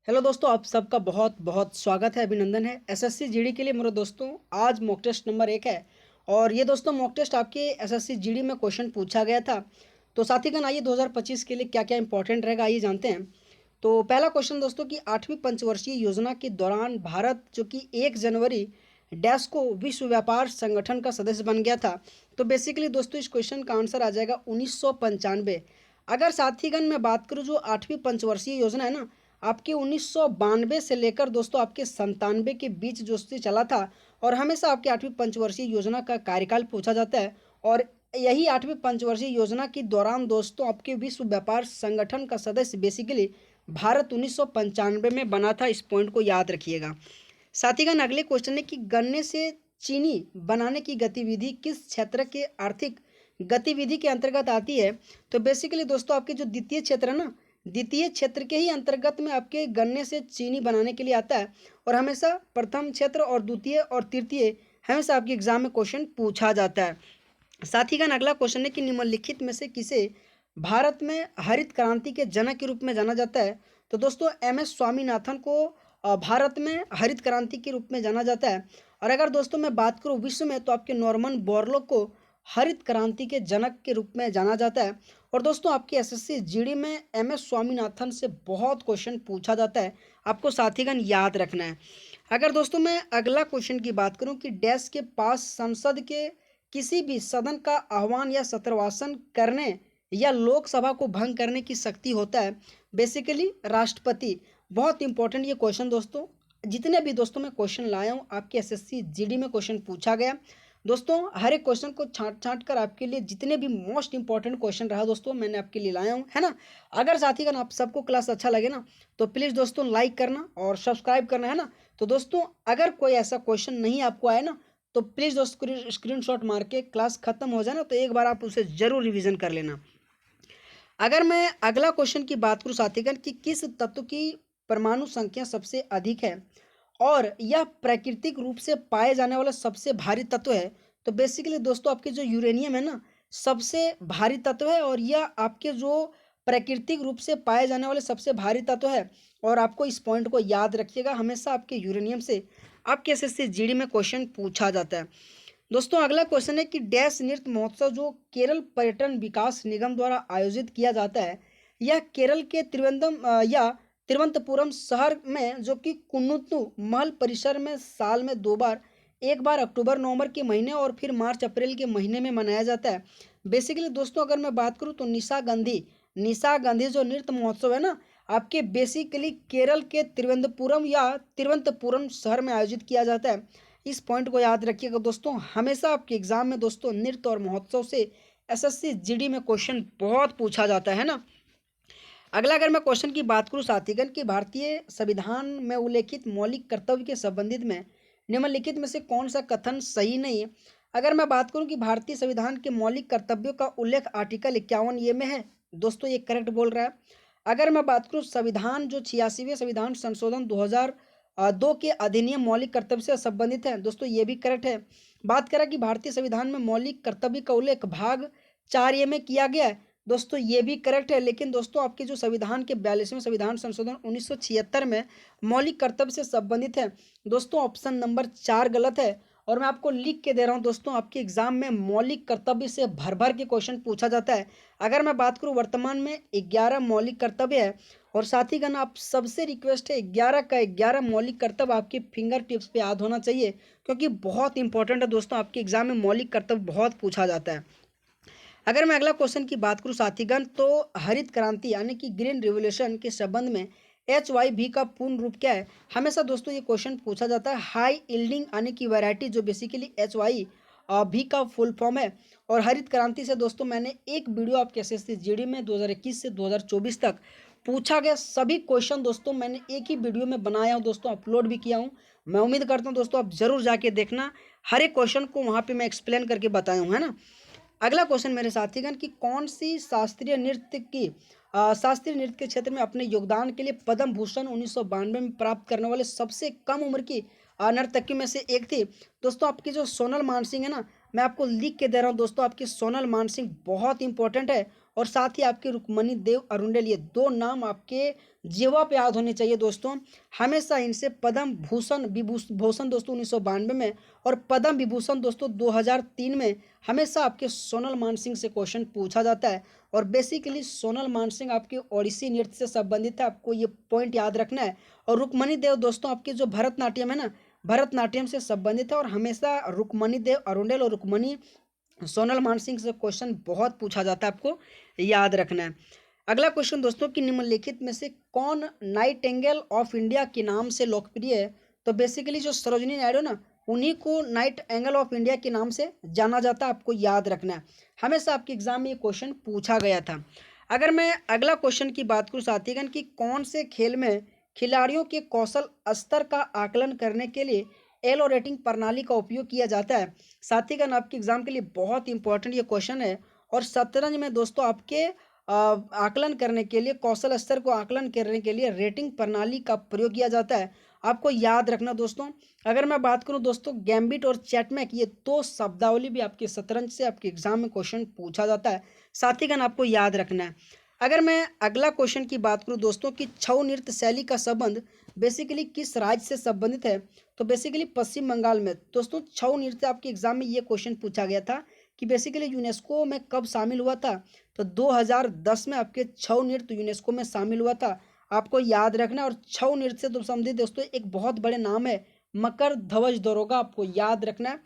Hello दोस्तों, आप सबका बहुत बहुत स्वागत है, अभिनंदन है। एसएससी जीडी के लिए मेरे दोस्तों आज मॉक टेस्ट नंबर 1 है। और ये दोस्तों मॉक टेस्ट आपके एसएससी जीडी में क्वेश्चन पूछा गया था। तो साथीगण आइए 2025 के लिए क्या क्या इंपॉर्टेंट रहेगा आइए जानते हैं। तो पहला क्वेश्चन दोस्तों कि 8वीं पंचवर्षीय योजना के दौरान भारत जो कि 1 जनवरी डैश को विश्व व्यापार संगठन का सदस्य बन गया था। तो बेसिकली दोस्तों इस क्वेश्चन का आंसर आ जाएगा 1995। अगर साथीगण मैं बात करूँ जो 8वीं पंचवर्षीय योजना है ना, आपके 1992 से लेकर दोस्तों आपके 97 के बीच जो से चला था। और हमेशा आपके 8वीं पंचवर्षीय योजना का कार्यकाल पूछा जाता है। और यही 8वीं पंचवर्षीय योजना के दौरान दोस्तों आपके विश्व व्यापार संगठन का सदस्य बेसिकली भारत 1995 में बना था। इस पॉइंट को याद रखिएगा। साथीगण अगले क्वेश्चन है कि गन्ने से चीनी बनाने की गतिविधि किस क्षेत्र के आर्थिक गतिविधि के अंतर्गत आती है। तो बेसिकली दोस्तों आपके जो द्वितीय क्षेत्र है ना, द्वितीय क्षेत्र के ही अंतर्गत में आपके गन्ने से चीनी बनाने के लिए आता है। और हमेशा प्रथम क्षेत्र और द्वितीय और तृतीय हमेशा आपके एग्जाम में क्वेश्चन पूछा जाता है। साथीगण अगला क्वेश्चन है कि निम्नलिखित में से किसे भारत में हरित क्रांति के जनक के रूप में जाना जाता है। तो दोस्तों एम एस स्वामीनाथन को भारत में हरित क्रांति के रूप में जाना जाता है। और अगर दोस्तों मैं बात करूं विश्व में तो आपके नॉर्मन बोरलॉग को हरित क्रांति के जनक के रूप में जाना जाता है। और दोस्तों आपके एसएससी जीडी में एम एस स्वामीनाथन से बहुत क्वेश्चन पूछा जाता है, आपको साथीगण याद रखना है। अगर दोस्तों मैं अगला क्वेश्चन की बात करूं कि डैश के पास संसद के किसी भी सदन का आह्वान या सत्रवासन करने या लोकसभा को भंग करने की शक्ति होता है। बेसिकली राष्ट्रपति। बहुत इंपॉर्टेंट ये क्वेश्चन दोस्तों, जितने भी दोस्तों मैं क्वेश्चन लाया हूँ आपके एसएससी जीडी में क्वेश्चन पूछा गया। दोस्तों हर एक क्वेश्चन को छांट छांट कर आपके लिए जितने भी मोस्ट इंपॉर्टेंट क्वेश्चन रहा दोस्तों मैंने आपके लिए लाया हूँ, है ना। अगर साथीगण आप सबको क्लास अच्छा लगे ना तो प्लीज़ दोस्तों लाइक करना और सब्सक्राइब करना, है ना। तो दोस्तों अगर कोई ऐसा क्वेश्चन नहीं आपको आया ना तो प्लीज़ दोस्तों स्क्रीनशॉट मार के क्लास खत्म हो जाए ना तो एक बार आप उसे ज़रूर रिवीजन कर लेना। अगर मैं अगला क्वेश्चन की बात करूं साथीगण कि किस तत्व की परमाणु संख्या सबसे अधिक है और यह प्राकृतिक रूप से पाए जाने वाला सबसे भारी तत्व है। तो बेसिकली दोस्तों आपके जो यूरेनियम है ना सबसे भारी तत्व है और यह आपके जो प्राकृतिक रूप से पाए जाने वाले सबसे भारी तत्व है। और आपको इस पॉइंट को याद रखिएगा, हमेशा आपके यूरेनियम से आपके एसएससी जीडी में क्वेश्चन पूछा जाता है। दोस्तों अगला क्वेश्चन है कि डैश नृत्य महोत्सव जो केरल पर्यटन विकास निगम द्वारा आयोजित किया जाता है, यह केरल के या तिरुवनंतपुरम शहर में जो कि कुन्नुत्तु महल परिसर में साल में 2 बार, एक बार अक्टूबर नवंबर के महीने और फिर मार्च अप्रैल के महीने में मनाया जाता है। बेसिकली दोस्तों अगर मैं बात करूँ तो निशा गांधी जो नृत्य महोत्सव है ना आपके बेसिकली केरल के तिरुवनंतपुरम शहर में आयोजित किया जाता है। इस पॉइंट को याद रखिएगा दोस्तों, हमेशा आपके एग्जाम में दोस्तों नृत्य और महोत्सव से एसएससी जीडी में क्वेश्चन बहुत पूछा जाता है ना। अगला अगर मैं क्वेश्चन की बात करूं साथीगण कि भारतीय संविधान में उल्लेखित मौलिक कर्तव्य के संबंधित में निम्नलिखित में से कौन सा कथन सही नहीं है। अगर मैं बात करूं कि भारतीय संविधान के मौलिक कर्तव्यों का उल्लेख आर्टिकल 51 ये में है, दोस्तों ये करेक्ट बोल रहा है। अगर मैं बात करूं संविधान जो 86वें संविधान संशोधन 2002 के अधिनियम मौलिक कर्तव्य से संबंधित है, दोस्तों ये भी करेक्ट है। बात करें कि भारतीय संविधान में मौलिक कर्तव्य का उल्लेख भाग 4 में किया गया है, दोस्तों ये भी करेक्ट है। लेकिन दोस्तों आपके जो संविधान के 42वें संविधान संशोधन 1976 में मौलिक कर्तव्य से संबंधित है, दोस्तों ऑप्शन नंबर 4 गलत है। और मैं आपको लिख के दे रहा हूं दोस्तों, आपके एग्जाम में मौलिक कर्तव्य से भर भर के क्वेश्चन पूछा जाता है। अगर मैं बात करूं वर्तमान में 11 मौलिक कर्तव्य है। और साथ ही गण आप सबसे रिक्वेस्ट है 11 का 11 मौलिक कर्तव्य आपके फिंगर टिप्स पे याद होना चाहिए, क्योंकि बहुत इंपॉर्टेंट है दोस्तों, आपके एग्जाम में मौलिक कर्तव्य बहुत पूछा जाता है। अगर मैं अगला क्वेश्चन की बात करूं साथीगण तो हरित क्रांति यानी कि ग्रीन रिवोल्यूशन के संबंध में HYV का पूर्ण रूप क्या है। हमेशा दोस्तों ये क्वेश्चन पूछा जाता है। हाई यील्डिंग यानी कि वैरायटी जो बेसिकली HY भी का फुल फॉर्म है। और हरित क्रांति से दोस्तों मैंने एक वीडियो आपके एसएससी जीडी में 2021 से 2024 तक पूछा गया सभी क्वेश्चन दोस्तों मैंने एक ही वीडियो में बनाया हूँ दोस्तों, अपलोड भी किया हूँ। मैं उम्मीद करता हूँ दोस्तों आप जरूर जाके देखना, हर एक क्वेश्चन को वहाँ पे मैं एक्सप्लेन करके बताया हूँ, है ना। अगला क्वेश्चन मेरे साथीगण कि कौन सी शास्त्रीय नृत्य के क्षेत्र में अपने योगदान के लिए पद्म भूषण 1992 में प्राप्त करने वाले सबसे कम उम्र की नर्तकी में से एक थी। दोस्तों आपकी जो सोनल मानसिंह है ना, मैं आपको लिख के दे रहा हूँ दोस्तों, आपकी सोनल मानसिंह बहुत इंपॉर्टेंट है। और साथ ही आपके रुक्मणी देव अरुंडेल, ये दो नाम आपके जीवा पे याद होने चाहिए दोस्तों। हमेशा इनसे पद्म भूषण विभूषण दोस्तों 1992 में और पद्म विभूषण दोस्तों 2003 में हमेशा आपके सोनल मानसिंह से क्वेश्चन पूछा जाता है। और बेसिकली सोनल मानसिंह आपके ओडिसी नृत्य से संबंधित है, आपको ये पॉइंट याद रखना है। और रुक्मणी देव दोस्तों आपके जो भरतनाट्यम है ना, भरतनाट्यम से संबंधित है। और हमेशा रुक्मणी देव अरुंडेल और रुक्मणी सोनल मानसिंह से क्वेश्चन बहुत पूछा जाता है, आपको याद रखना है। अगला क्वेश्चन दोस्तों कि निम्नलिखित में से कौन नाइटिंगेल ऑफ इंडिया के नाम से लोकप्रिय है? तो बेसिकली जो सरोजिनी नायडू ना, उन्हीं को नाइट एंगल ऑफ इंडिया के नाम से जाना जाता है, आपको याद रखना है। हमेशा आपके एग्जाम में ये क्वेश्चन पूछा गया था। अगर मैं अगला क्वेश्चन की बात करूँ साथीगण कि कौन से खेल में खिलाड़ियों के कौशल स्तर का आकलन करने के लिए एलो रेटिंग प्रणाली का उपयोग किया जाता है? साथीगण आपके एग्जाम के लिए बहुत इंपॉर्टेंट ये क्वेश्चन है। और शतरंज में दोस्तों आपके आकलन करने के लिए, कौशल स्तर को आकलन करने के लिए रेटिंग प्रणाली का प्रयोग किया जाता है, आपको याद रखना दोस्तों। अगर मैं बात करूं दोस्तों गैम्बिट और चैटमैक, ये दो शब्दावली भी आपके शतरंज से आपके एग्जाम में क्वेश्चन पूछा जाता है, साथीगण आपको याद रखना है। अगर मैं अगला क्वेश्चन की बात करूं दोस्तों कि छऊ नृत्य शैली का संबंध बेसिकली किस राज्य से संबंधित है? तो बेसिकली पश्चिम बंगाल में दोस्तों छऊ नृत्य आपके एग्जाम में ये क्वेश्चन पूछा गया था कि बेसिकली यूनेस्को में कब शामिल हुआ था? तो 2010 में आपके छऊ नृत्य यूनेस्को में शामिल हुआ था, आपको याद रखना। और छऊ नृत्य से तो संबंधित दोस्तों एक बहुत बड़े नाम है मकर ध्वज दरोगा, आपको याद रखना,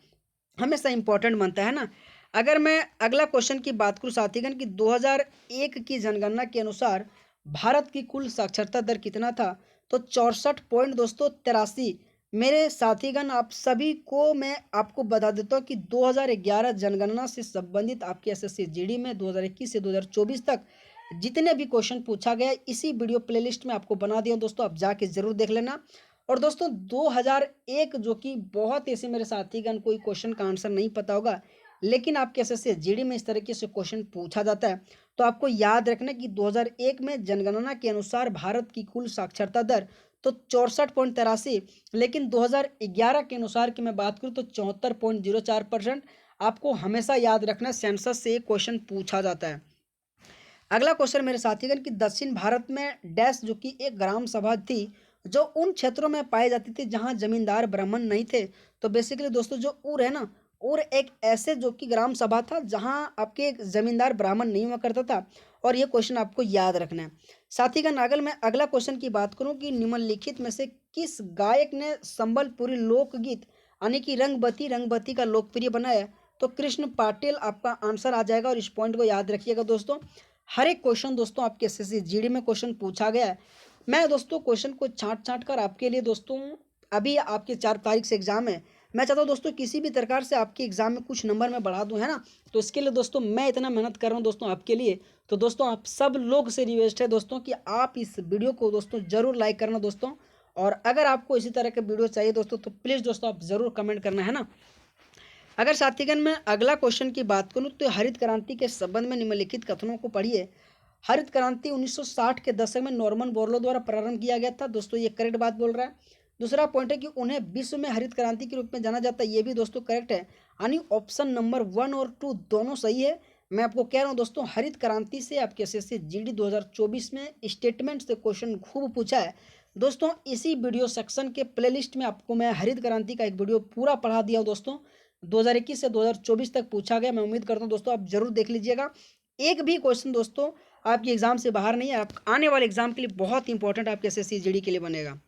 हमेशा इंपॉर्टेंट बनता है ना। अगर मैं अगला क्वेश्चन की बात करूं साथीगण कि 2001 की जनगणना के अनुसार भारत की कुल साक्षरता दर कितना था? तो 64 पॉइंट दोस्तों 83। मेरे साथीगण आप सभी को मैं आपको बता देता हूँ कि 2011 जनगणना से संबंधित आपके एसएससी जीडी में 2021 से 2024 तक जितने भी क्वेश्चन पूछा गया इसी वीडियो प्लेलिस्ट में आपको बना दिया दोस्तों, आप जाके जरूर देख लेना। और दोस्तों 2001 जो कि बहुत ऐसे मेरे साथीगण कोई क्वेश्चन का आंसर नहीं पता होगा, लेकिन आपके एसएससी जीडी में इस तरीके से क्वेश्चन पूछा जाता है, तो आपको याद रखना कि 2001 में जनगणना के अनुसार भारत की कुल साक्षरता दर तो 64.83, लेकिन 2011 के अनुसार की मैं बात करूं तो 74.04%। आपको हमेशा याद रखना, सेंसस से क्वेश्चन पूछा जाता है। अगला क्वेश्चन मेरे साथीगण कि दक्षिण भारत में डैश जो कि एक ग्राम सभा थी जो उन क्षेत्रों में पाई जाती थी जहां जमींदार ब्राह्मण नहीं थे। तो बेसिकली दोस्तों जो उर है ना, उर एक ऐसे जो कि ग्राम सभा था जहां आपके जमींदार ब्राह्मण नहीं हुआ करता था। और ये क्वेश्चन आपको याद रखना है साथीगण। अगर मैं अगला क्वेश्चन की बात करूं कि निम्नलिखित में से किस गायक ने संबलपुरी लोकगीत यानी कि रंगबती रंगबती का लोकप्रिय बनाया? तो कृष्ण पाटिल आपका आंसर आ जाएगा। और इस पॉइंट को याद रखिएगा दोस्तों, हर एक क्वेश्चन दोस्तों आपके एसएससी जीडी में क्वेश्चन पूछा गया है। मैं दोस्तों क्वेश्चन को छांट कर आपके लिए दोस्तों, अभी आपके 4 तारीख से एग्जाम है, मैं चाहता हूँ दोस्तों किसी भी प्रकार से आपके एग्जाम में कुछ नंबर मैं बढ़ा दूं, है ना। तो इसके लिए दोस्तों मैं इतना मेहनत कर रहा हूँ दोस्तों आपके लिए। तो दोस्तों आप सब लोग से रिक्वेस्ट है दोस्तों कि आप इस वीडियो को दोस्तों जरूर लाइक करना दोस्तों। और अगर आपको इसी तरह के वीडियो चाहिए दोस्तों तो प्लीज़ दोस्तों आप ज़रूर कमेंट करना, है ना। अगर साथीगण मैं अगला क्वेश्चन की बात करूं तो हरित क्रांति के संबंध में निम्नलिखित कथनों को पढ़िए। हरित क्रांति 1960 के दशक में नॉर्मन बोरलो द्वारा प्रारंभ किया गया था दोस्तों, ये करेक्ट बात बोल रहा है। दूसरा पॉइंट है कि उन्हें विश्व में हरित क्रांति के रूप में जाना जाता है, ये भी दोस्तों करेक्ट है, यानी ऑप्शन नंबर 1 और 2 दोनों सही है। मैं आपको कह रहा हूँ दोस्तों हरित क्रांति से आपके एसएससी जीडी 2024 में स्टेटमेंट से क्वेश्चन खूब पूछा है दोस्तों। इसी वीडियो सेक्शन के प्लेलिस्ट में आपको मैं हरित क्रांति का एक वीडियो पूरा पढ़ा दिया हूँ दोस्तों, 2021 से 2024 तक पूछा गया। मैं उम्मीद करता हूँ दोस्तों आप जरूर देख लीजिएगा। एक भी क्वेश्चन दोस्तों आपके एग्जाम से बाहर नहीं है, आप आने वाले एग्जाम के लिए बहुत इंपॉर्टेंट आपके एसएससी जीडी के लिए बनेगा।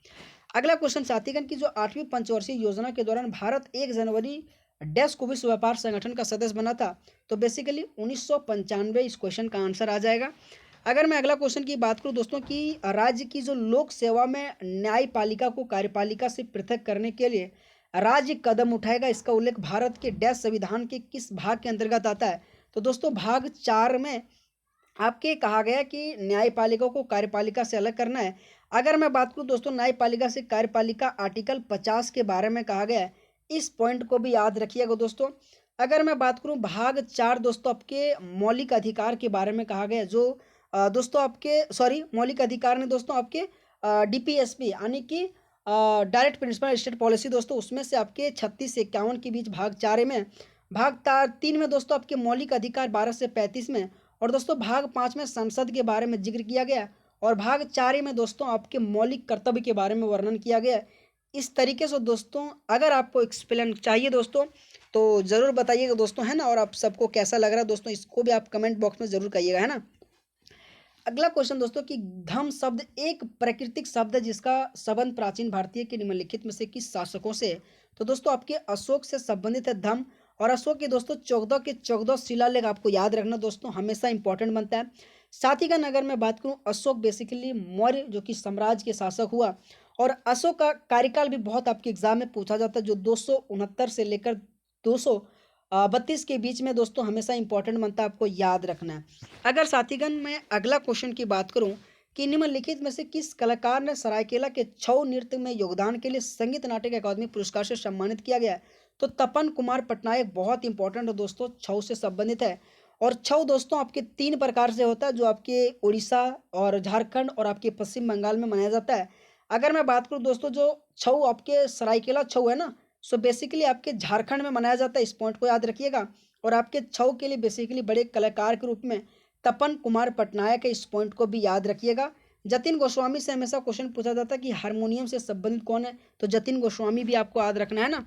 अगला क्वेश्चन साथीगण की जो 8वीं पंचवर्षीय योजना के दौरान भारत 1 जनवरी डैश को विश्व व्यापार संगठन का सदस्य बना था? तो बेसिकली 1995 इस क्वेश्चन का आंसर आ जाएगा। अगर मैं अगला क्वेश्चन की बात करूं दोस्तों कि राज्य की जो लोक सेवा में न्यायपालिका को कार्यपालिका से पृथक करने के लिए राज्य कदम उठाएगा, इसका उल्लेख भारत के डैश संविधान के किस भाग के अंतर्गत आता है? तो दोस्तों भाग 4 में आपके कहा गया कि न्यायपालिका को कार्यपालिका से अलग करना है। अगर मैं बात करूं दोस्तों न्यायपालिका से कार्यपालिका आर्टिकल 50 के बारे में कहा गया है, इस पॉइंट को भी याद रखिएगा दोस्तों। अगर मैं बात करूं भाग 4 दोस्तों आपके मौलिक अधिकार के बारे में कहा गया है, जो दोस्तों आपके मौलिक अधिकार ने दोस्तों आपके डीपीएसपी यानी कि डायरेक्ट प्रिंसिपल स्टेट पॉलिसी दोस्तों, उसमें से आपके 36 से 51 के बीच भाग 4 में, भाग 3 में दोस्तों आपके मौलिक अधिकार 12 से 35 में, और दोस्तों भाग 5 में संसद के बारे में जिक्र किया गया और भाग 4 में दोस्तों आपके मौलिक कर्तव्य के बारे में वर्णन किया गया। इस तरीके से दोस्तों अगर आपको एक्सप्लेन चाहिए दोस्तों तो ज़रूर बताइएगा दोस्तों, है ना। और आप सबको कैसा लग रहा है दोस्तों, इसको भी आप कमेंट बॉक्स में ज़रूर कहिएगा, है ना। अगला क्वेश्चन दोस्तों कि धम शब्द एक प्राकृतिक शब्द है जिसका संबंध प्राचीन भारतीय के निम्नलिखित में से किस शासकों से है। तो दोस्तों आपके अशोक से संबंधित है धम। और अशोक के दोस्तों 14 के 14 शिलालेख आपको याद रखना दोस्तों, हमेशा इंपॉर्टेंट बनता है। साथ ही अगर मैं बात करूं, अशोक बेसिकली मौर्य जो कि साम्राज्य के शासक हुआ। और अशोक का कार्यकाल भी बहुत आपके एग्जाम में पूछा जाता है, जो 269 से लेकर 232 के बीच में दोस्तों हमेशा इंपॉर्टेंट बनता है, आपको याद रखना है। अगर साथीगण मैं अगला क्वेश्चन की बात करूं कि निम्नलिखित में से किस कलाकार ने सरायकेला के छऊ नृत्य में योगदान के लिए संगीत नाटक अकादमी पुरस्कार से सम्मानित किया गया है। तो तपन कुमार पटनायक बहुत इंपॉर्टेंट है दोस्तों, छऊ से संबंधित है। और छऊ दोस्तों आपके 3 प्रकार से होता है, जो आपके उड़ीसा और झारखंड और आपके पश्चिम बंगाल में मनाया जाता है। अगर मैं बात करूं दोस्तों, जो छऊ आपके सरायकेला छऊ है ना, सो बेसिकली आपके झारखंड में मनाया जाता है, इस पॉइंट को याद रखिएगा। और आपके छऊ के लिए बेसिकली बड़े कलाकार के रूप में तपन कुमार पटनायक है, इस पॉइंट को भी याद रखिएगा। जतिन गोस्वामी से हमेशा क्वेश्चन पूछा जाता है कि हारमोनियम से संबंधित कौन है, तो जतिन गोस्वामी भी आपको याद रखना है ना।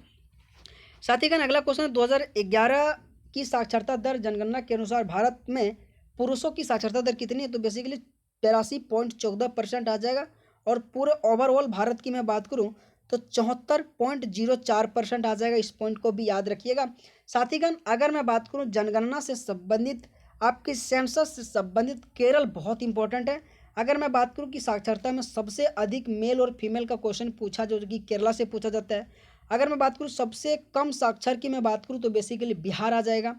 साथ ही अगला क्वेश्चन है 2011 की साक्षरता दर जनगणना के अनुसार भारत में पुरुषों की साक्षरता दर कितनी है। तो बेसिकली 83.14% आ जाएगा। और पूरे ओवरऑल भारत की मैं बात करूं तो 74.04% आ जाएगा, इस पॉइंट को भी याद रखिएगा। साथीगण अगर मैं बात करूं जनगणना से संबंधित, आपके सेंसस से संबंधित केरल बहुत इंपॉर्टेंट है। अगर मैं बात करूं कि साक्षरता में सबसे अधिक मेल और फीमेल का क्वेश्चन पूछा जो कि केरला से पूछा जाता है। अगर मैं बात करूं सबसे कम साक्षर की मैं बात करूं तो बेसिकली बिहार आ जाएगा।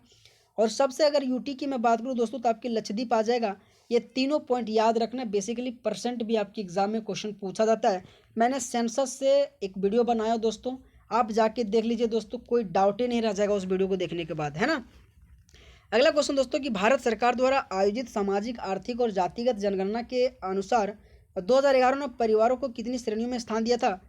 और सबसे अगर यूटी की मैं बात करूं दोस्तों तो आपकी लक्षद्वीप आ जाएगा। ये तीनों पॉइंट याद रखना, बेसिकली परसेंट भी आपके एग्जाम में क्वेश्चन पूछा जाता है। मैंने सेंसस से एक वीडियो बनाया दोस्तों, आप जाके देख लीजिए दोस्तों, कोई डाउट ही नहीं रह जाएगा उस वीडियो को देखने के बाद, है ना। अगला क्वेश्चन दोस्तों कि भारत सरकार द्वारा आयोजित सामाजिक आर्थिक और जातिगत जनगणना के अनुसार 2011 में परिवारों को कितनी श्रेणियों में स्थान दिया था।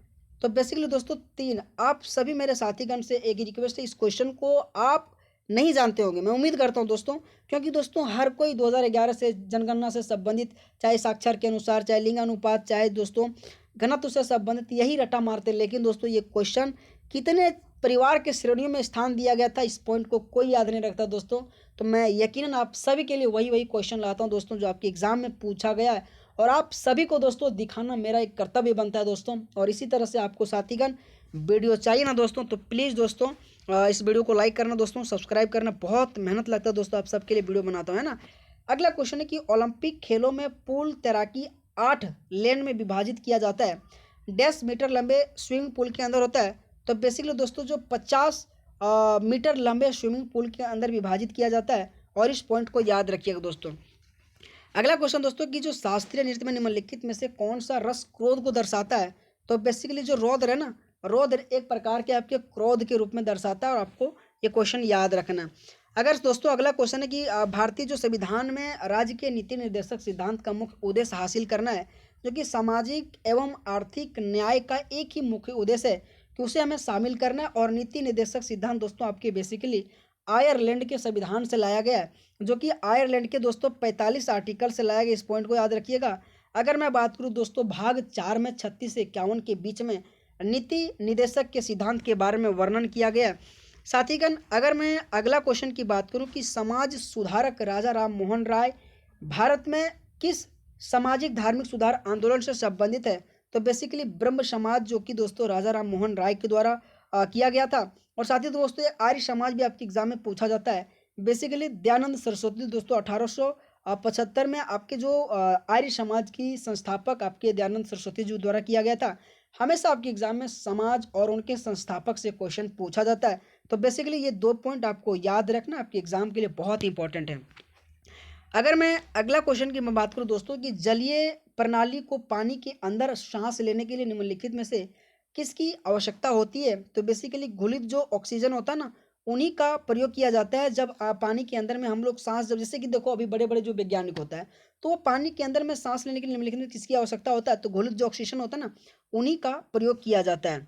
तो बेसिकली दोस्तों 3। आप सभी मेरे साथीगण से एक रिक्वेस्ट है, इस क्वेश्चन को आप नहीं जानते होंगे, मैं उम्मीद करता हूं दोस्तों, क्योंकि दोस्तों हर कोई 2011 से जनगणना से संबंधित, चाहे साक्षर के अनुसार, चाहे लिंग अनुपात, चाहे दोस्तों घनत्व से संबंधित यही रटा मारते। लेकिन दोस्तों ये क्वेश्चन कितने परिवार के श्रेणियों में स्थान दिया गया था, इस पॉइंट को कोई याद नहीं रखता दोस्तों। तो मैं यकीनन आप सभी के लिए वही क्वेश्चन लाता हूं दोस्तों जो आपके एग्जाम में पूछा गया है, और आप सभी को दोस्तों दिखाना मेरा एक कर्तव्य बनता है दोस्तों। और इसी तरह से आपको साथीगण वीडियो चाहिए ना दोस्तों, तो प्लीज़ दोस्तों इस वीडियो को लाइक करना दोस्तों, सब्सक्राइब करना, बहुत मेहनत लगता है दोस्तों, आप सबके लिए वीडियो बनाता हूँ, है ना। अगला क्वेश्चन है कि ओलंपिक खेलों में पूल तैराकी 8 लेन में विभाजित किया जाता है, 10 मीटर लंबे स्विमिंग पूल के अंदर होता है। तो बेसिकली दोस्तों जो 50 मीटर लंबे स्विमिंग पूल के अंदर विभाजित किया जाता है, और इस पॉइंट को याद रखिएगा दोस्तों। अगला क्वेश्चन दोस्तों कि जो शास्त्रीय नृत्य में निम्नलिखित में से कौन सा रस क्रोध को दर्शाता है। तो बेसिकली जो रौद्र है ना, रौद्र एक प्रकार के आपके क्रोध के रूप में दर्शाता है, और आपको ये क्वेश्चन याद रखना। अगर दोस्तों अगला क्वेश्चन है कि भारतीय जो संविधान में राज्य के नीति निर्देशक सिद्धांत का मुख्य उद्देश्य हासिल करना है, जो कि सामाजिक एवं आर्थिक न्याय का एक ही मुख्य उद्देश्य है कि उसे हमें शामिल करना है। और नीति निर्देशक सिद्धांत दोस्तों आपके बेसिकली आयरलैंड के संविधान से लाया गया है, जो कि आयरलैंड के दोस्तों 45 आर्टिकल से लाया गया, इस पॉइंट को याद रखिएगा। अगर मैं बात करूं दोस्तों भाग 4 में 36 से 51 के बीच में नीति निदेशक के सिद्धांत के बारे में वर्णन किया गया है। साथीगण अगर मैं अगला क्वेश्चन की बात करूं कि समाज सुधारक राजा राम मोहन राय भारत में किस सामाजिक धार्मिक सुधार आंदोलन से संबंधित है। तो बेसिकली ब्रह्म समाज, जो कि दोस्तों राजा राम मोहन राय के द्वारा किया गया था। और साथ ही दोस्तों आर्य समाज भी आपके एग्जाम में पूछा जाता है। बेसिकली दयानंद सरस्वती दोस्तों 1875 में आपके जो आर्य समाज की संस्थापक आपके दयानंद सरस्वती जी द्वारा किया गया था। हमेशा आपके एग्जाम में समाज और उनके संस्थापक से क्वेश्चन पूछा जाता है। तो बेसिकली ये 2 पॉइंट आपको याद रखना, आपके एग्जाम के लिए बहुत इंपॉर्टेंट है। अगर मैं अगला क्वेश्चन की मैं बात करूं दोस्तों कि जलीय प्रणाली को पानी के अंदर सांस लेने के लिए निम्नलिखित में से किसकी आवश्यकता होती है। तो बेसिकली घुलित जो ऑक्सीजन होता है ना, उन्हीं का प्रयोग किया जाता है जब पानी के अंदर में हम लोग सांस, जब जैसे कि देखो अभी बड़े बड़े जो वैज्ञानिक होता है, तो वो पानी के अंदर में सांस लेने के लिए निम्नलिखित में किसकी आवश्यकता होता है, तो घुलित जो ऑक्सीजन होता है ना, उन्हीं का प्रयोग किया जाता है।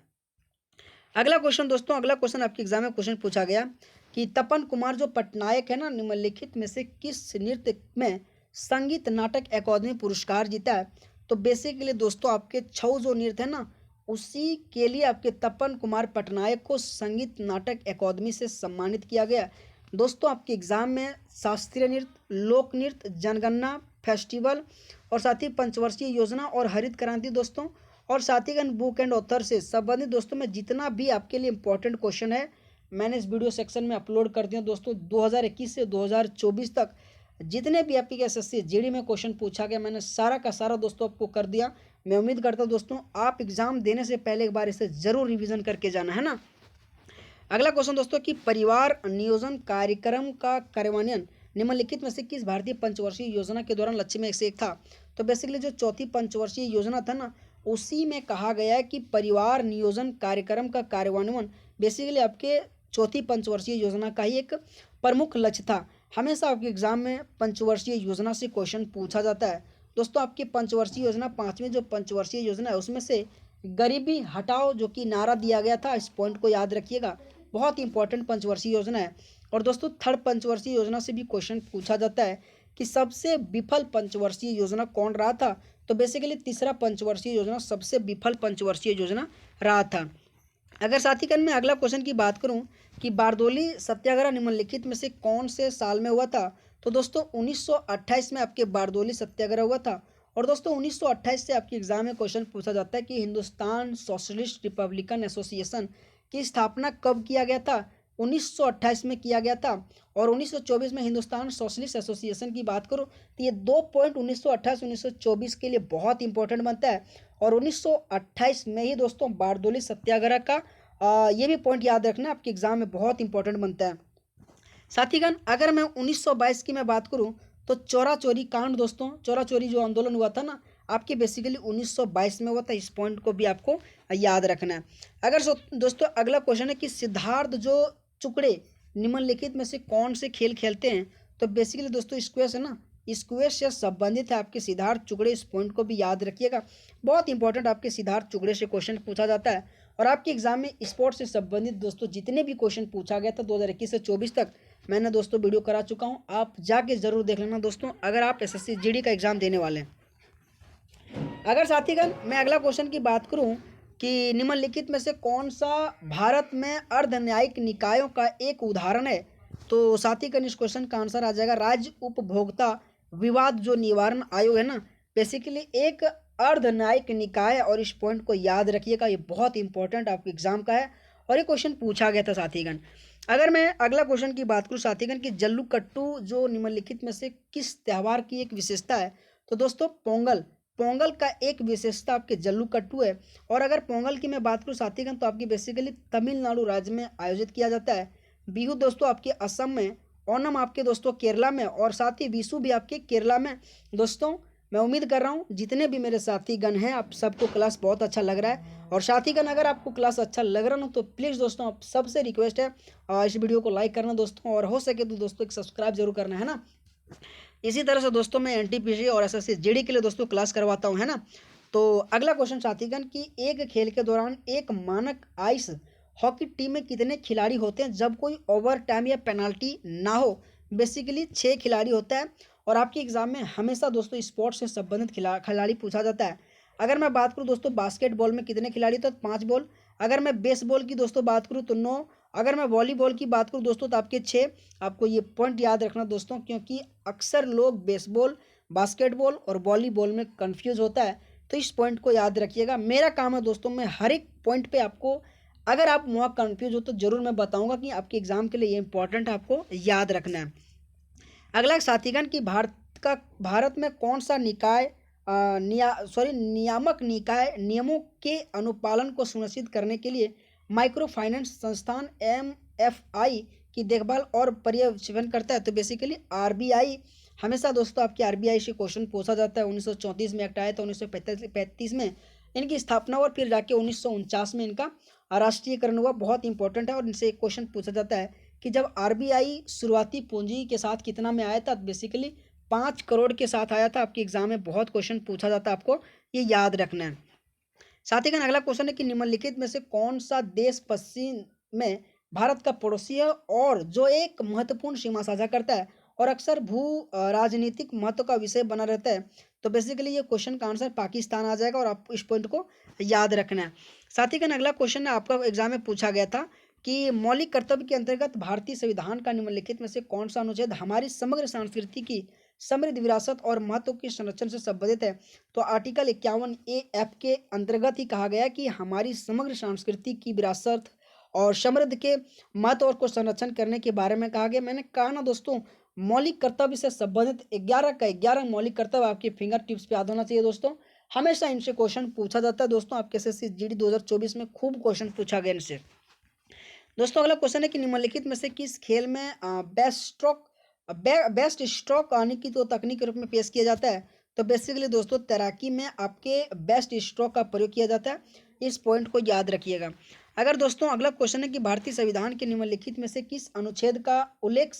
अगला क्वेश्चन दोस्तों, अगला क्वेश्चन आपके एग्जाम में क्वेश्चन पूछा गया कि तपन कुमार जो पटनायक है ना, निम्नलिखित में से किस नृत्य में संगीत नाटक अकादमी पुरस्कार जीता है? तो बेसिकली दोस्तों आपके छऊ जो नृत्य है ना, उसी के लिए आपके तपन कुमार पटनायक को संगीत नाटक अकादमी से सम्मानित किया गया। दोस्तों आपके एग्जाम में शास्त्रीय नृत्य, लोक नृत्य, जनगणना, फेस्टिवल और साथ ही पंचवर्षीय योजना और हरित क्रांति दोस्तों, और साथ ही बुक एंड ऑथर से संबंधित दोस्तों में जितना भी आपके लिए इंपॉर्टेंट क्वेश्चन है मैंने इस वीडियो सेक्शन में अपलोड कर दिया दोस्तों। 2021 से 2024 तक जितने भी आपके एसएससी जीडी में क्वेश्चन पूछा गया मैंने सारा का सारा दोस्तों आपको कर दिया। मैं उम्मीद करता हूँ दोस्तों आप एग्जाम देने से पहले एक बार इसे जरूर रिवीजन करके जाना है ना। अगला क्वेश्चन दोस्तों कि परिवार नियोजन कार्यक्रम का कार्यान्वयन निम्नलिखित में से किस भारतीय पंचवर्षीय योजना के दौरान लक्ष्य में से एक था? तो बेसिकली जो चौथी पंचवर्षीय योजना था ना, उसी में कहा गया है कि परिवार नियोजन कार्यक्रम का कार्यान्वयन बेसिकली आपके चौथी पंचवर्षीय योजना का ही एक प्रमुख लक्ष्य था। हमेशा आपके एग्जाम में पंचवर्षीय योजना से क्वेश्चन पूछा जाता है दोस्तों। आपकी पंचवर्षीय योजना, पांचवी जो पंचवर्षीय योजना है उसमें से गरीबी हटाओ जो कि नारा दिया गया था, इस पॉइंट को याद रखिएगा, बहुत इंपॉर्टेंट पंचवर्षीय योजना है। और दोस्तों थर्ड पंचवर्षीय योजना से भी क्वेश्चन पूछा जाता है कि सबसे विफल पंचवर्षीय योजना कौन रहा था? तो बेसिकली तीसरा पंचवर्षीय योजना सबसे विफल पंचवर्षीय योजना रहा था। अगर साथीगण मैं अगला क्वेश्चन की बात करूं कि बारदोली सत्याग्रह निम्नलिखित में से कौन से साल में हुआ था? तो दोस्तों 1928 में आपके बारदोली सत्याग्रह हुआ था। और दोस्तों 1928 से आपके एग्जाम में क्वेश्चन पूछा जाता है कि हिंदुस्तान सोशलिस्ट रिपब्लिकन एसोसिएशन की स्थापना कब किया गया था? 1928 में किया गया था। और 1924 में हिंदुस्तान सोशलिस्ट एसोसिएशन की बात करो तो ये 2 पॉइंट 1928 1924 के लिए बहुत इंपॉर्टेंट बनता है। और 1928 में ही दोस्तों बारदोली सत्याग्रह का ये भी पॉइंट याद रखना आपके एग्जाम में बहुत इंपॉर्टेंट बनता है। साथीगण अगर मैं 1922 की मैं बात करूं तो चोरा चोरी कांड दोस्तों, चोरा चोरी जो आंदोलन हुआ था ना आपके बेसिकली 1922 में हुआ था। इस पॉइंट को भी आपको याद रखना है। अगर दोस्तों अगला क्वेश्चन है कि सिद्धार्थ जो चुकड़े निम्नलिखित में से कौन से खेल खेलते हैं? तो बेसिकली दोस्तों स्क्वैश है ना, स्क्वैश से संबंधित है आपके सिद्धार्थ चुगड़े, इस पॉइंट को भी याद रखिएगा, बहुत इंपॉर्टेंट आपके सिद्धार्थ चुगड़े से क्वेश्चन पूछा जाता है। और आपके एग्जाम में स्पोर्ट्स से संबंधित दोस्तों जितने भी क्वेश्चन पूछा गया था 2021 से 24 तक मैंने दोस्तों वीडियो करा चुका हूं, आप जाके जरूर देख लेना दोस्तों अगर आप एसएससी जीडी का एग्जाम देने वाले हैं। अगर साथीगण मैं अगला क्वेश्चन की बात करूं कि निम्नलिखित में से कौन सा भारत में अर्ध न्यायिक निकायों का एक उदाहरण है? तो साथीगण इस क्वेश्चन का आंसर आ जाएगा राज्य उपभोक्ता विवाद जो निवारण आयोग है ना, बेसिकली एक अर्ध न्यायिक निकाय है। और इस पॉइंट को याद रखिएगा, ये बहुत इंपॉर्टेंट आपके एग्जाम का है और ये क्वेश्चन पूछा गया था साथीगण। अगर मैं अगला क्वेश्चन की बात करूं साथीगण कि जल्लीकट्टू जो निम्नलिखित में से किस त्यौहार की एक विशेषता है? तो दोस्तों पोंगल, पोंगल का एक विशेषता आपके जल्लीकट्टू है। और अगर पोंगल की मैं बात करूं साथीगण तो आपकी बेसिकली तमिलनाडु राज्य में आयोजित किया जाता है। बिहू दोस्तों आपके असम में, ओनम आपके दोस्तों केरला में और साथ ही विशु भी आपके केरला में। दोस्तों मैं उम्मीद कर रहा हूँ जितने भी मेरे साथीगण हैं आप सबको क्लास बहुत अच्छा लग रहा है। और साथीगण अगर आपको क्लास अच्छा लग रहा ना तो प्लीज़ दोस्तों आप सबसे रिक्वेस्ट है इस वीडियो को लाइक करना दोस्तों, और हो सके तो दोस्तों एक सब्सक्राइब जरूर करना है ना। इसी तरह से दोस्तों मैं एनटीपीसी और एसएससी जीडी के लिए दोस्तों क्लास करवाता हूँ है ना। तो अगला क्वेश्चन साथीगण कि एक खेल के दौरान एक मानक आइस हॉकी टीम में कितने खिलाड़ी होते हैं जब कोई ओवर टाइम या पेनाल्टी ना हो? बेसिकली 6 खिलाड़ी होता है। और आपके एग्जाम में हमेशा दोस्तों स्पोर्ट्स से संबंधित खिलाड़ी पूछा जाता है। अगर मैं बात करूं दोस्तों बास्केटबॉल में कितने खिलाड़ी तो 5 बॉल। अगर मैं बेसबॉल की दोस्तों बात करूं तो 9। अगर मैं वॉलीबॉल की बात करूं दोस्तों तो आपके 6। आपको ये पॉइंट याद रखना दोस्तों क्योंकि अक्सर लोग बेसबॉल, बास्केटबॉल और वॉलीबॉल में कन्फ्यूज होता है, तो इस पॉइंट को याद रखिएगा। मेरा काम है दोस्तों मैं हर एक पॉइंट पे आपको, अगर आप वहाँ कन्फ्यूज हो तो ज़रूर मैं बताऊँगा कि आपके एग्जाम के लिए ये इंपॉर्टेंट आपको याद रखना है। अगला साथीगण कि भारत में कौन सा निकाय नियामक निकाय नियमों के अनुपालन को सुनिश्चित करने के लिए माइक्रो फाइनेंस संस्थान एमएफआई की देखभाल और पर्यवेक्षण करता है? तो बेसिकली आरबीआई। हमेशा दोस्तों आपके आरबीआई से क्वेश्चन पूछा जाता है। 1934 में एक्ट आया था, 1935 में इनकी स्थापना और फिर जाके 1949 में इनका राष्ट्रीयकरण हुआ, बहुत इंपॉर्टेंट है। और इनसे एक क्वेश्चन पूछा जाता है कि जब आरबीआई शुरुआती पूंजी के साथ कितना में आया था? बेसिकली 5 करोड़ के साथ आया था। आपके एग्जाम में बहुत क्वेश्चन पूछा जाता है, आपको ये याद रखना है। साथ ही अगला क्वेश्चन है कि निम्नलिखित में से कौन सा देश पश्चिम में भारत का पड़ोसी है और जो एक महत्वपूर्ण सीमा साझा करता है और अक्सर भू राजनीतिक महत्व का विषय बना रहता है। तो बेसिकली ये क्वेश्चन का आंसर पाकिस्तान आ जाएगा और आपको इस पॉइंट को याद रखना है। साथ ही का अगला क्वेश्चन है आपका एग्जाम में पूछा गया था कि मौलिक कर्तव्य के अंतर्गत भारतीय संविधान का निम्नलिखित में से कौन सा अनुच्छेद हमारी समग्र संस्कृति की समृद्ध विरासत और महत्व के संरक्षण से संबंधित है। तो आर्टिकल 51A(F) के अंतर्गत ही कहा गया कि हमारी समग्र संस्कृति की विरासत और समृद्ध के महत्व और को संरक्षण करने के बारे में कहा गया। मैंने कहा ना दोस्तों, मौलिक कर्तव्य से संबंधित 11 का 11 मौलिक कर्तव्य आपके फिंगर टिप्स पे याद होना चाहिए दोस्तों। हमेशा इनसे क्वेश्चन पूछा जाता है दोस्तों, आपके एसएससी जीडी 2024 में खूब क्वेश्चन पूछा गया इनसे। दोस्तों अगला क्वेश्चन है कि निम्नलिखित में से किस खेल में बेस्ट स्ट्रोक आने की तो तकनीक के रूप में पेश किया जाता है। तो बेसिकली दोस्तों तैराकी में आपके बेस्ट स्ट्रोक का प्रयोग किया जाता है, इस पॉइंट को याद रखिएगा। अगर दोस्तों अगला क्वेश्चन है कि भारतीय संविधान के निम्नलिखित में से किस अनुच्छेद का उल्लेख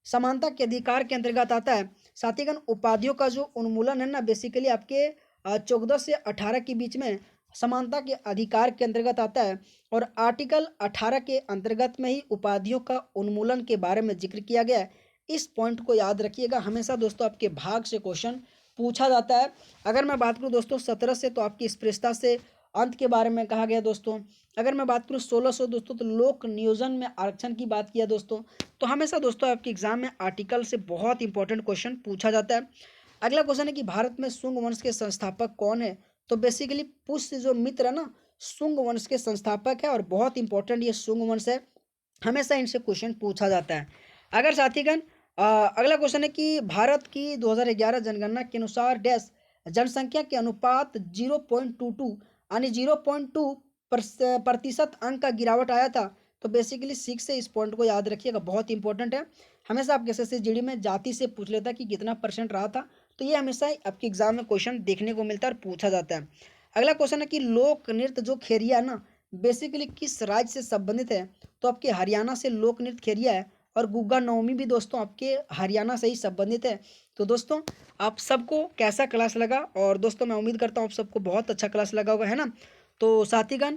समानता के अधिकार के अंतर्गत आता है। साथीगण उपाधियों का जो उन्मूलन है ना, बेसिकली आपके 14 से 18 के बीच में समानता के अधिकार के अंतर्गत आता है और आर्टिकल 18 के अंतर्गत में ही उपाधियों का उन्मूलन के बारे में जिक्र किया गया है। इस पॉइंट को याद रखिएगा, हमेशा दोस्तों आपके भाग से क्वेश्चन पूछा जाता है। अगर मैं बात करूं दोस्तों 17 से तो आपकी स्पृश्यता से अंत के बारे में कहा गया दोस्तों। अगर मैं बात करूं 16 से दोस्तों तो लोक नियोजन में आरक्षण की बात किया दोस्तों। तो हमेशा दोस्तों आपके एग्जाम में आर्टिकल से बहुत इंपॉर्टेंट क्वेश्चन पूछा जाता है। अगला क्वेश्चन है कि भारत में शुंग वंश के संस्थापक कौन है। तो बेसिकली पुष्य जो मित्र है ना, शुंग वंश के संस्थापक है और बहुत इंपॉर्टेंट ये शुंग वंश है, हमेशा इनसे क्वेश्चन पूछा जाता है। अगर साथीगण अगला क्वेश्चन है कि भारत की 2011 जनगणना के अनुसार डैश जनसंख्या के अनुपात 0.22 यानी 0.2 प्रतिशत अंक का गिरावट आया था। तो बेसिकली 6 से इस पॉइंट को याद रखिएगा, बहुत इंपॉर्टेंट है। हमेशा आपके एसएससी जीडी में जाति से पूछ लेता है कि कितना परसेंट रहा था, तो ये हमेशा ही आपके एग्जाम में क्वेश्चन देखने को मिलता है और पूछा जाता है। अगला क्वेश्चन है कि लोक नृत्य जो खेरिया ना, बेसिकली किस राज्य से संबंधित है। तो आपके हरियाणा से लोक नृत्य खेरिया है और गुग्गा नवमी भी दोस्तों आपके हरियाणा से ही संबंधित है। तो दोस्तों आप सबको कैसा क्लास लगा, और दोस्तों मैं उम्मीद करता हूँ आप सबको बहुत अच्छा क्लास लगा होगा, है ना। तो साथीगण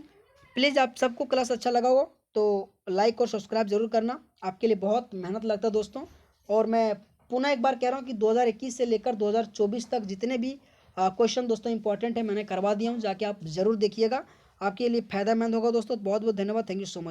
प्लीज़ आप सबको क्लास अच्छा लगा होगा तो लाइक और सब्सक्राइब जरूर करना, आपके लिए बहुत मेहनत लगता है दोस्तों। और मैं पुनः एक बार कह रहा हूँ कि 2021 से लेकर 2024 तक जितने भी क्वेश्चन दोस्तों इंपॉर्टेंट है मैंने करवा दिया हूँ, जाके आप जरूर देखिएगा, आपके लिए फायदेमंद होगा दोस्तों। बहुत बहुत धन्यवाद, थैंक यू सो मच।